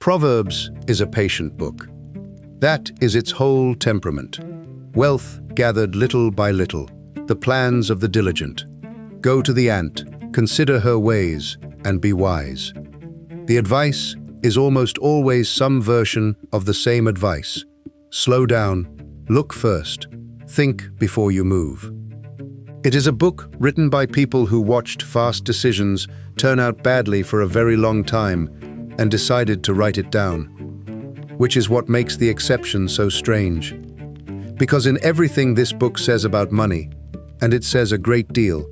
Proverbs is a patient book. That is its whole temperament. Wealth gathered little by little, the plans of the diligent. Go to the ant, consider her ways, and be wise. The advice is almost always some version of the same advice. Slow down, look first, think before you move. It is a book written by people who watched fast decisions turn out badly for a very long time and decided to write it down, which is what makes the exception so strange. Because in everything this book says about money, and it says a great deal,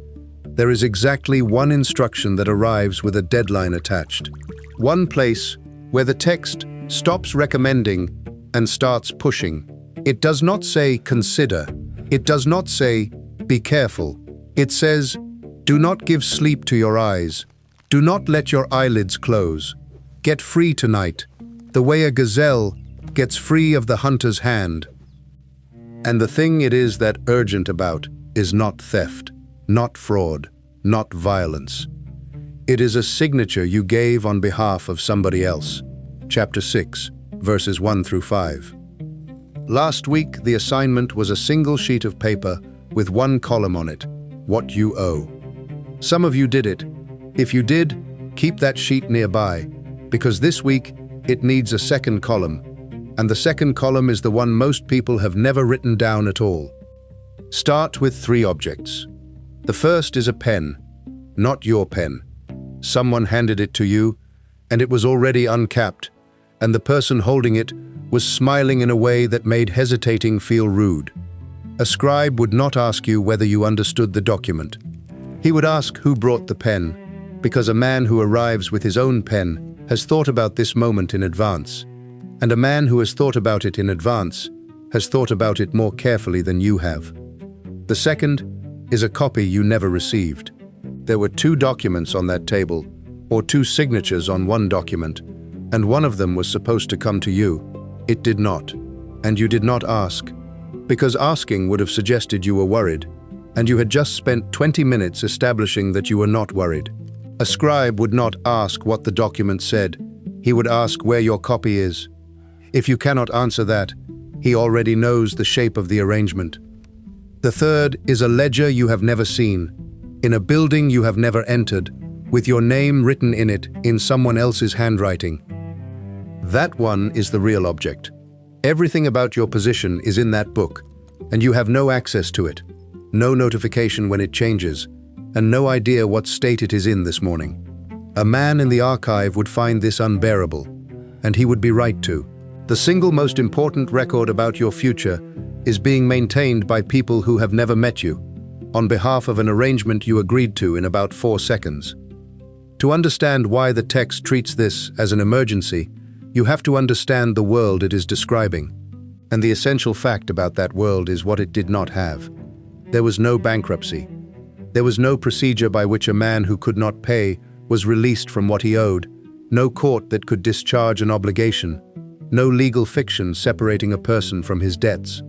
there is exactly one instruction that arrives with a deadline attached. One place where the text stops recommending and starts pushing. It does not say consider. It does not say be careful. It says, do not give sleep to your eyes. Do not let your eyelids close. Get free tonight, the way a gazelle gets free of the hunter's hand. And the thing it is that urgent about is not theft, not fraud, not violence. It is a signature you gave on behalf of somebody else. Chapter 6, verses 1 through 5. Last week, the assignment was a single sheet of paper with one column on it, what you owe. Some of you did it. If you did, keep that sheet nearby, because this week it needs a second column, and the second column is the one most people have never written down at all. Start with 3 objects. The first is a pen, not your pen. Someone handed it to you, and it was already uncapped, and the person holding it was smiling in a way that made hesitating feel rude. A scribe would not ask you whether you understood the document. He would ask who brought the pen, because a man who arrives with his own pen has thought about this moment in advance, and a man who has thought about it in advance has thought about it more carefully than you have. The second is a copy you never received. There were 2 documents on that table, or 2 signatures on one document, and one of them was supposed to come to you. It did not, and you did not ask, because asking would have suggested you were worried, and you had just spent 20 minutes establishing that you were not worried. A scribe would not ask what the document said. He would ask where your copy is. If you cannot answer that, he already knows the shape of the arrangement. The third is a ledger you have never seen, in a building you have never entered, with your name written in it in someone else's handwriting. That one is the real object. Everything about your position is in that book, and you have no access to it, no notification when it changes, and no idea what state it is in this morning. A man in the archive would find this unbearable, and he would be right to. The single most important record about your future is being maintained by people who have never met you, on behalf of an arrangement you agreed to in about 4 seconds. To understand why the text treats this as an emergency, you have to understand the world it is describing. And the essential fact about that world is what it did not have. There was no bankruptcy. There was no procedure by which a man who could not pay was released from what he owed, no court that could discharge an obligation, no legal fiction separating a person from his debts.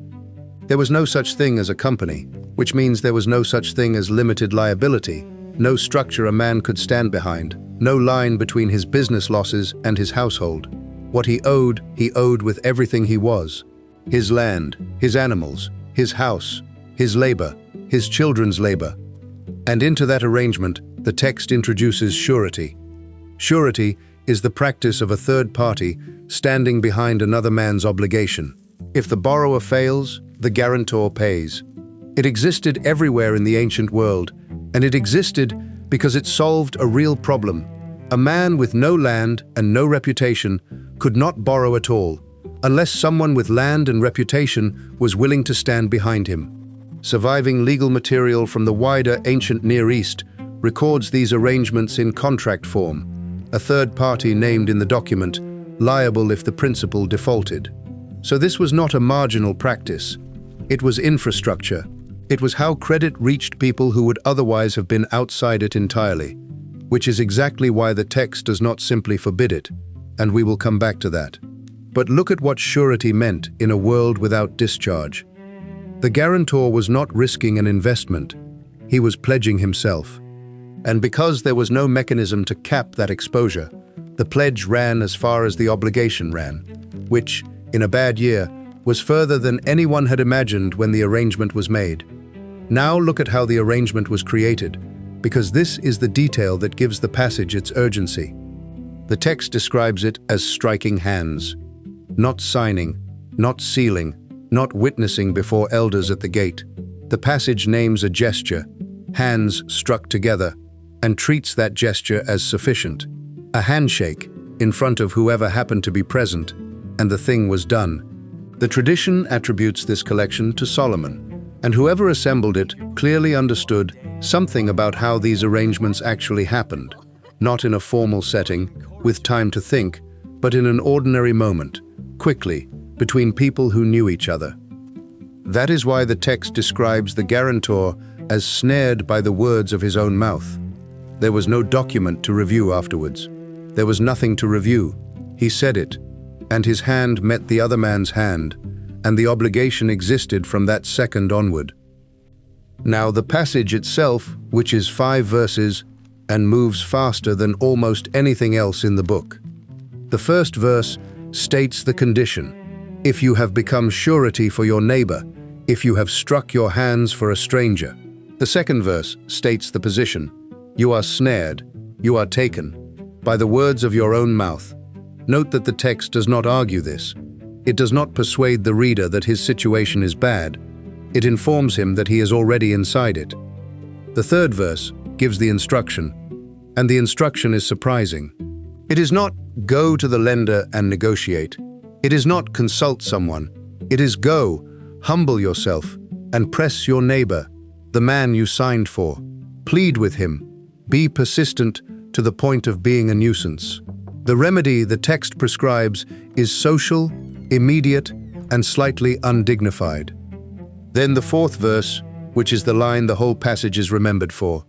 There was no such thing as a company, which means there was no such thing as limited liability, no structure a man could stand behind, no line between his business losses and his household. What he owed with everything he was. His land, his animals, his house, his labor, his children's labor. And into that arrangement, the text introduces surety. Surety is the practice of a third party standing behind another man's obligation. If the borrower fails, the guarantor pays. It existed everywhere in the ancient world, and it existed because it solved a real problem. A man with no land and no reputation could not borrow at all, unless someone with land and reputation was willing to stand behind him. Surviving legal material from the wider ancient Near East records these arrangements in contract form, a third party named in the document, liable if the principal defaulted. So this was not a marginal practice. It was infrastructure. It was how credit reached people who would otherwise have been outside it entirely, which is exactly why the text does not simply forbid it, and we will come back to that. But look at what surety meant in a world without discharge. The guarantor was not risking an investment, he was pledging himself. And because there was no mechanism to cap that exposure, The pledge ran as far as the obligation ran, which, in a bad year, was further than anyone had imagined when the arrangement was made. Now look at how the arrangement was created, because this is the detail that gives the passage its urgency. The text describes it as striking hands, not signing, not sealing, not witnessing before elders at the gate. The passage names a gesture, hands struck together, and treats that gesture as sufficient. A handshake in front of whoever happened to be present, and the thing was done. The tradition attributes this collection to Solomon, and whoever assembled it clearly understood something about how these arrangements actually happened, not in a formal setting, with time to think, but in an ordinary moment, quickly, between people who knew each other. That is why the text describes the guarantor as snared by the words of his own mouth. There was no document to review afterwards. There was nothing to review. He said it, and his hand met the other man's hand, and the obligation existed from that second onward. Now the passage itself, which is 5 verses, and moves faster than almost anything else in the book. The first verse states the condition. If you have become surety for your neighbor, if you have struck your hands for a stranger. The second verse states the position. You are snared, you are taken, by the words of your own mouth. Note that the text does not argue this. It does not persuade the reader that his situation is bad. It informs him that he is already inside it. The third verse gives the instruction, and the instruction is surprising. It is not go to the lender and negotiate. It is not consult someone. It is go, humble yourself, and press your neighbor, the man you signed for. Plead with him. Be persistent to the point of being a nuisance. The remedy the text prescribes is social, immediate, and slightly undignified. Then the fourth verse, which is the line the whole passage is remembered for.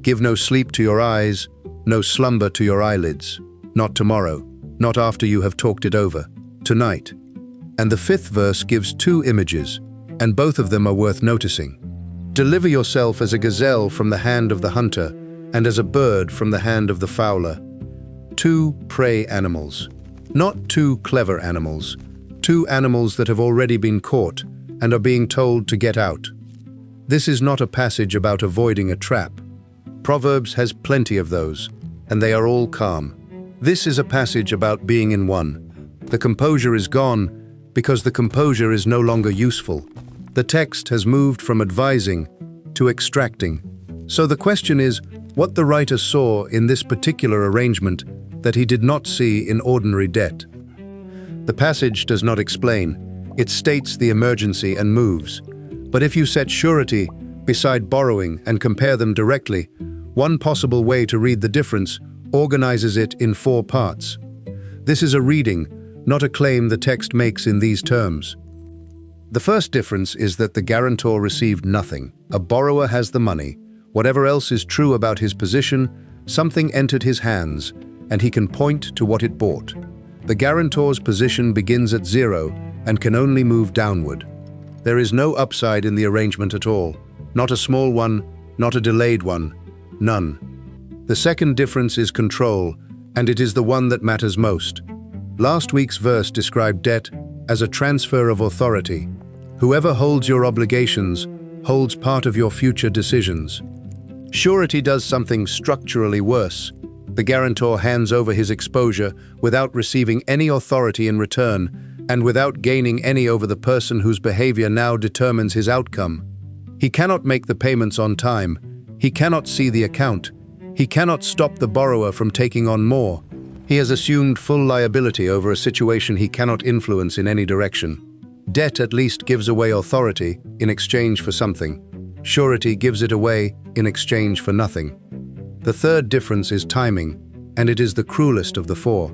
Give no sleep to your eyes, no slumber to your eyelids. Not tomorrow, not after you have talked it over. Tonight. And the fifth verse gives 2 images, and both of them are worth noticing. Deliver yourself as a gazelle from the hand of the hunter, and as a bird from the hand of the fowler. 2 prey animals. Not 2 clever animals. 2 animals that have already been caught and are being told to get out. This is not a passage about avoiding a trap. Proverbs has plenty of those, and they are all calm. This is a passage about being in one. The composure is gone because the composure is no longer useful. The text has moved from advising to extracting. So the question is what the writer saw in this particular arrangement that he did not see in ordinary debt. The passage does not explain. It states the emergency and moves. But if you set surety beside borrowing and compare them directly, one possible way to read the difference organizes it in 4 parts. This is a reading, not a claim the text makes in these terms. The first difference is that the guarantor received nothing. A borrower has the money. Whatever else is true about his position, something entered his hands, and he can point to what it bought. The guarantor's position begins at 0 and can only move downward. There is no upside in the arrangement at all. Not a small one, not a delayed one. None. The second difference is control, and it is the one that matters most. Last week's verse described debt as a transfer of authority. Whoever holds your obligations holds part of your future decisions. Surety does something structurally worse. The guarantor hands over his exposure without receiving any authority in return and without gaining any over the person whose behavior now determines his outcome. He cannot make the payments on time. He cannot see the account. He cannot stop the borrower from taking on more. He has assumed full liability over a situation he cannot influence in any direction. Debt at least gives away authority in exchange for something. Surety gives it away in exchange for nothing. The third difference is timing, and it is the cruelest of the 4.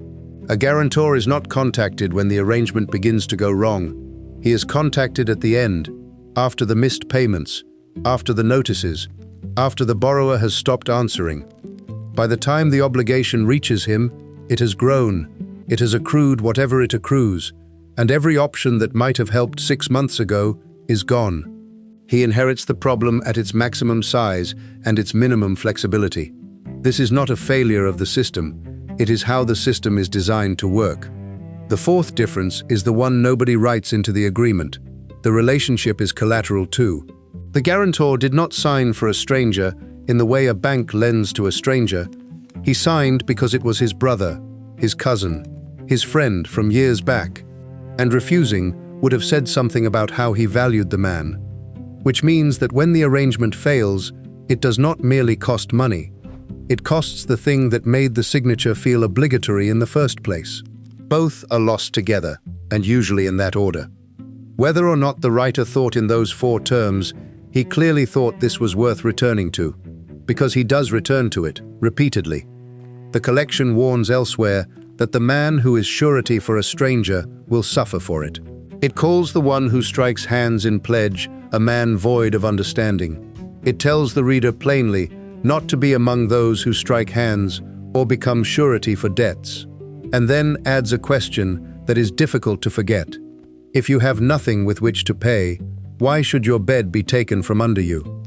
A guarantor is not contacted when the arrangement begins to go wrong. He is contacted at the end, after the missed payments, after the notices, after the borrower has stopped answering. By the time the obligation reaches him, it has grown, it has accrued whatever it accrues, and every option that might have helped 6 months ago is gone. He inherits the problem at its maximum size and its minimum flexibility. This is not a failure of the system, It is how the system is designed to work. The fourth difference is the one nobody writes into the agreement. The relationship is collateral too. The guarantor did not sign for a stranger in the way a bank lends to a stranger. He signed because it was his brother, his cousin, his friend from years back, and refusing would have said something about how he valued the man. Which means that when the arrangement fails, it does not merely cost money. It costs the thing that made the signature feel obligatory in the first place. Both are lost together, and usually in that order. Whether or not the writer thought in those four terms, he clearly thought this was worth returning to, because he does return to it, repeatedly. The collection warns elsewhere that the man who is surety for a stranger will suffer for it. It calls the one who strikes hands in pledge a man void of understanding. It tells the reader plainly not to be among those who strike hands or become surety for debts, and then adds a question that is difficult to forget. If you have nothing with which to pay, why should your bed be taken from under you?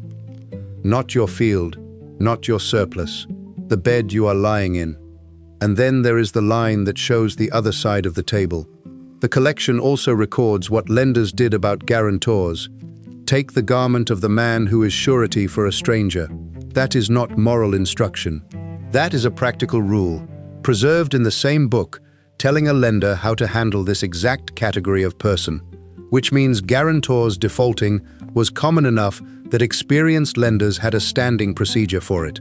Not your field, not your surplus, the bed you are lying in. And then there is the line that shows the other side of the table. The collection also records what lenders did about guarantors. Take the garment of the man who is surety for a stranger. That is not moral instruction. That is a practical rule, preserved in the same book, telling a lender how to handle this exact category of person, which means guarantors defaulting was common enough that experienced lenders had a standing procedure for it.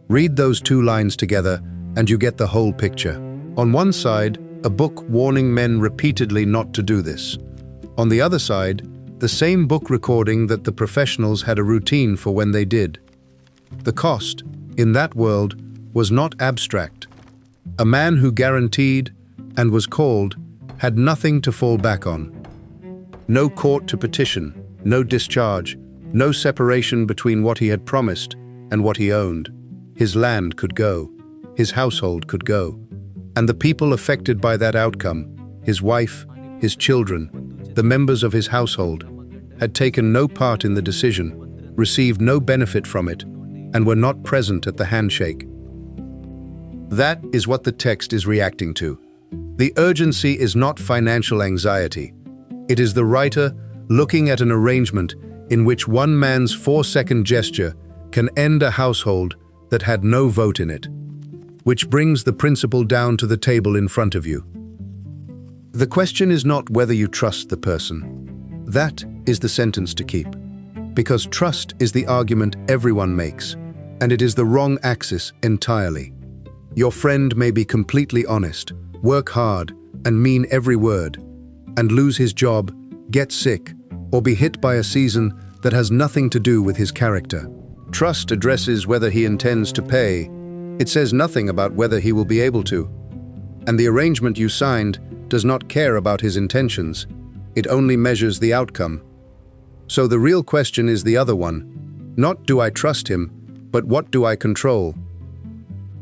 Read those two lines together, and you get the whole picture. On one side, a book warning men repeatedly not to do this. On the other side, the same book recording that the professionals had a routine for when they did. The cost, in that world, was not abstract. A man who guaranteed and was called had nothing to fall back on. No court to petition, no discharge, no separation between what he had promised and what he owned. His land could go, his household could go, and the people affected by that outcome, his wife, his children, the members of his household, had taken no part in the decision, received no benefit from it, and were not present at the handshake. That is what the text is reacting to. The urgency is not financial anxiety. It is the writer looking at an arrangement in which one man's 4-second gesture can end a household that had no vote in it, which brings the principle down to the table in front of you. The question is not whether you trust the person. That is the sentence to keep, because trust is the argument everyone makes, and it is the wrong axis entirely. Your friend may be completely honest, work hard, and mean every word, and lose his job, get sick, or be hit by a season that has nothing to do with his character. Trust addresses whether he intends to pay. It says nothing about whether he will be able to. And the arrangement you signed does not care about his intentions. It only measures the outcome. So the real question is the other one. Not do I trust him, but what do I control?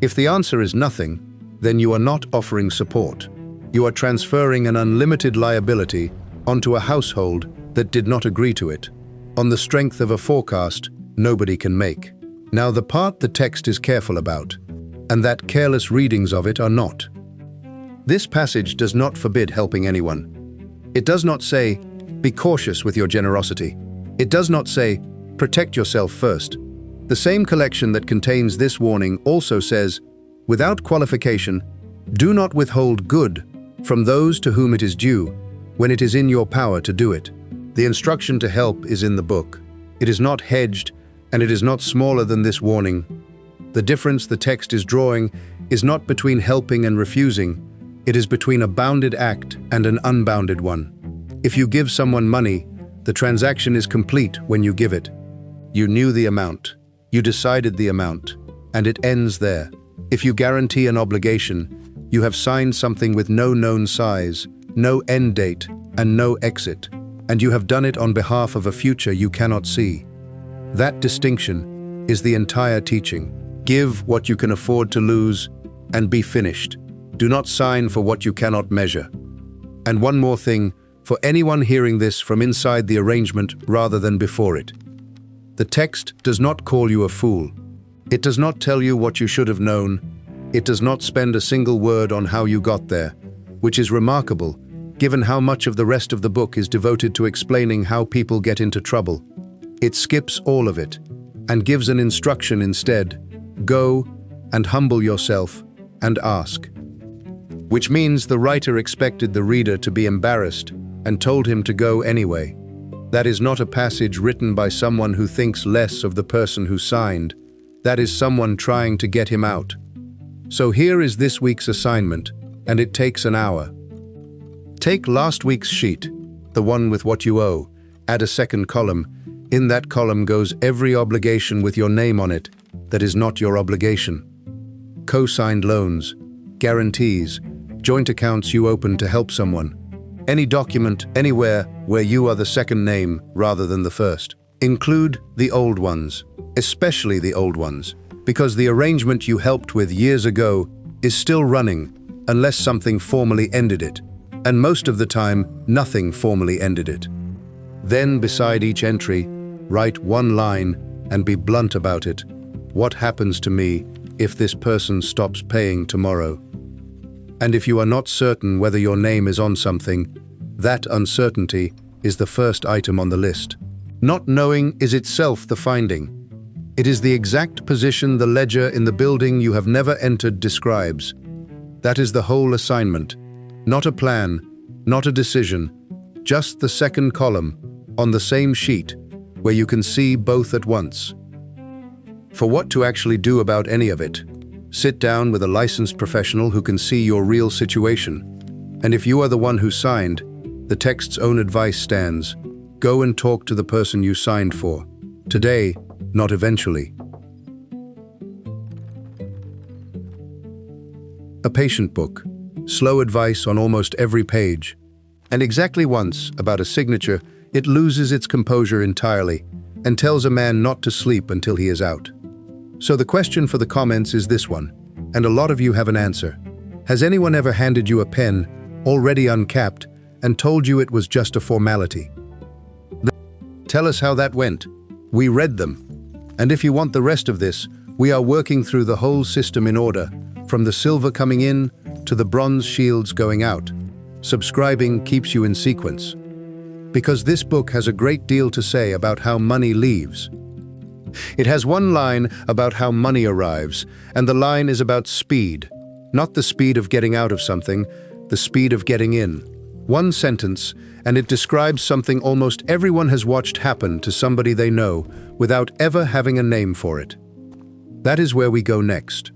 If the answer is nothing, then you are not offering support. You are transferring an unlimited liability onto a household that did not agree to it, on the strength of a forecast nobody can make. Now the part the text is careful about, and that careless readings of it are not. This passage does not forbid helping anyone. It does not say, be cautious with your generosity. It does not say, protect yourself first. The same collection that contains this warning also says, without qualification, do not withhold good from those to whom it is due when it is in your power to do it. The instruction to help is in the book. It is not hedged, and it is not smaller than this warning. The difference the text is drawing is not between helping and refusing. It is between a bounded act and an unbounded one. If you give someone money, the transaction is complete when you give it. You knew the amount. You decided the amount, and it ends there. If you guarantee an obligation, you have signed something with no known size, no end date, and no exit, and you have done it on behalf of a future you cannot see. That distinction is the entire teaching. Give what you can afford to lose, and be finished. Do not sign for what you cannot measure. And one more thing, for anyone hearing this from inside the arrangement rather than before it. The text does not call you a fool. It does not tell you what you should have known. It does not spend a single word on how you got there, which is remarkable, given how much of the rest of the book is devoted to explaining how people get into trouble. It skips all of it, and gives an instruction instead: go and humble yourself and ask. Which means the writer expected the reader to be embarrassed and told him to go anyway. That is not a passage written by someone who thinks less of the person who signed. That is someone trying to get him out. So here is this week's assignment, and it takes an hour. Take last week's sheet, the one with what you owe, add a second column. In that column goes every obligation with your name on it that is not your obligation. Co-signed loans, guarantees, joint accounts you opened to help someone. Any document, anywhere, where you are the second name rather than the first. Include the old ones, especially the old ones, because the arrangement you helped with years ago is still running unless something formally ended it, and most of the time, nothing formally ended it. Then, beside each entry, write one line and be blunt about it. What happens to me if this person stops paying tomorrow? And if you are not certain whether your name is on something, that uncertainty is the first item on the list. Not knowing is itself the finding. It is the exact position the ledger in the building you have never entered describes. That is the whole assignment. Not a plan, not a decision, just the second column on the same sheet where you can see both at once. For what to actually do about any of it, sit down with a licensed professional who can see your real situation. And if you are the one who signed, the text's own advice stands. Go and talk to the person you signed for. Today, not eventually. A patient book. Slow advice on almost every page. And exactly once, about a signature, it loses its composure entirely and tells a man not to sleep until he is out. So the question for the comments is this one, and a lot of you have an answer. Has anyone ever handed you a pen, already uncapped, and told you it was just a formality? Tell us how that went. We read them. And if you want the rest of this, we are working through the whole system in order, from the silver coming in to the bronze shields going out. Subscribing keeps you in sequence. Because this book has a great deal to say about how money leaves. It has one line about how money arrives, and the line is about speed. Not the speed of getting out of something, the speed of getting in. One sentence, and it describes something almost everyone has watched happen to somebody they know without ever having a name for it. That is where we go next.